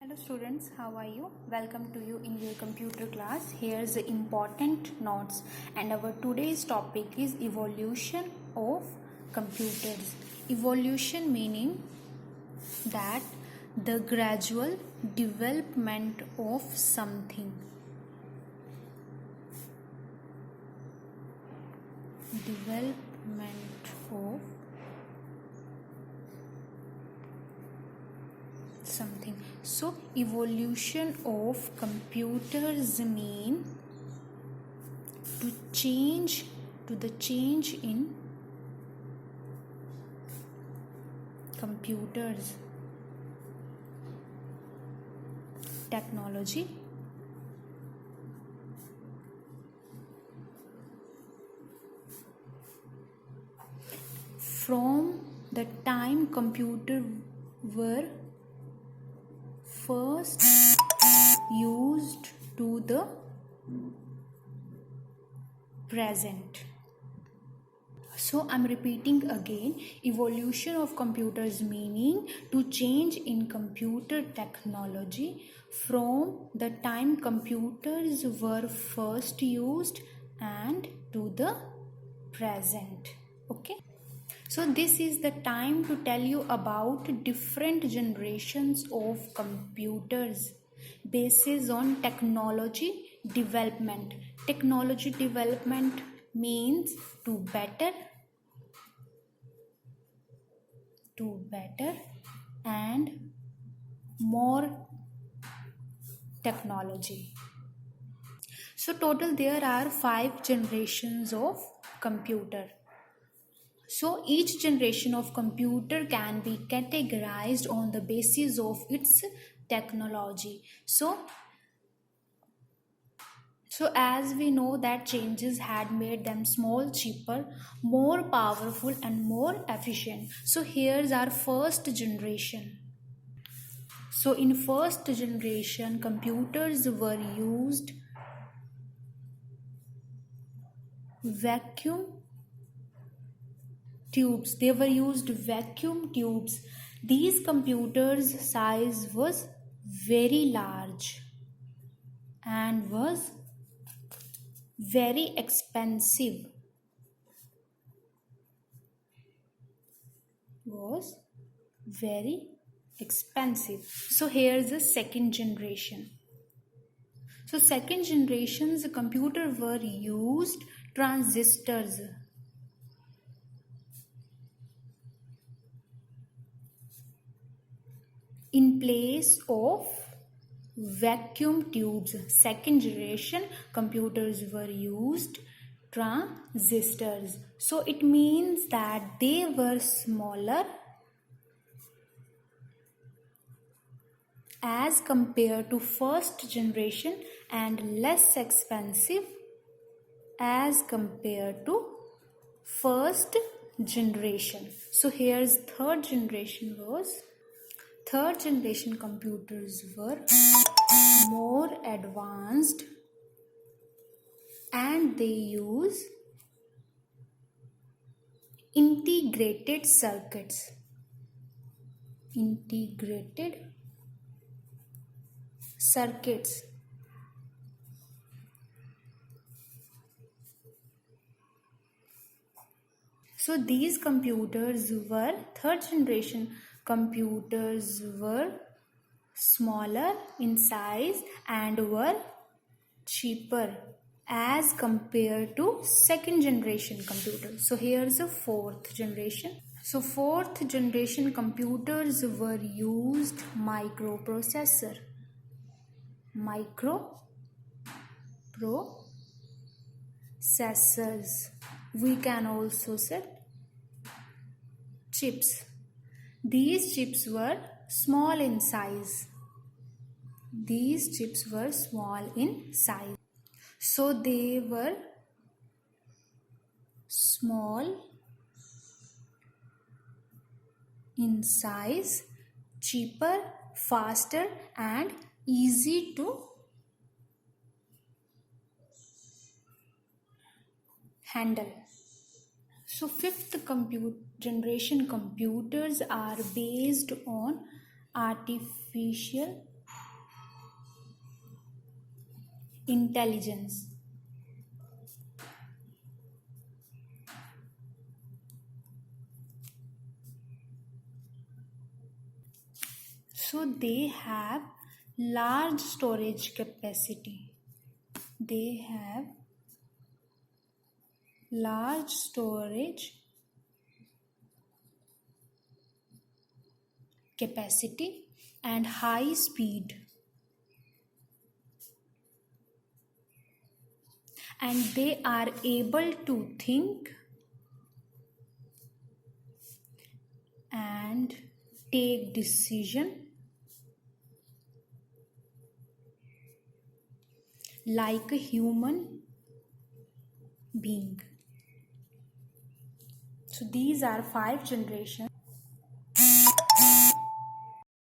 Hello students, how are you? Welcome to you in your computer class. Here's the important notes, and our today's topic is evolution of computers. Evolution meaning that the gradual development of something. Development of something. So evolution of computers mean the change in computers technology from the time computers were first used to the present. So I'm repeating again, evolution of computers meaning to change in computer technology from the time computers were first used and to the present. Okay. So this is the time to tell you about different generations of computers basis on technology development. Technology development means to better and more technology. So total there are 5 generations of computer. So each generation of computer can be categorized on the basis of its technology. So as we know that changes had made them small, cheaper, more powerful and more efficient. So here's our first generation. So in first generation computers were used vacuum tubes. They were used vacuum tubes. These computers size was very large and was very expensive. So here's the second generation. So second generation's computer were used transistors. In place of vacuum tubes. Second generation computers were used transistors. So it means that they were smaller as compared to first generation and less expensive as compared to first generation. So here's third generation computers were more advanced and they use integrated circuits. So these computers were third generation computers were smaller in size and were cheaper as compared to second generation computers. So here's a fourth generation. So fourth generation computers were used microprocessors. We can also say chips. These chips were small in size. So they were small in size, cheaper, faster and easy to handle. So fifth generation computers are based on artificial intelligence. So they have large storage capacity. They have large storage capacity and high speed, and they are able to think and take decision like a human being. So these are 5 generations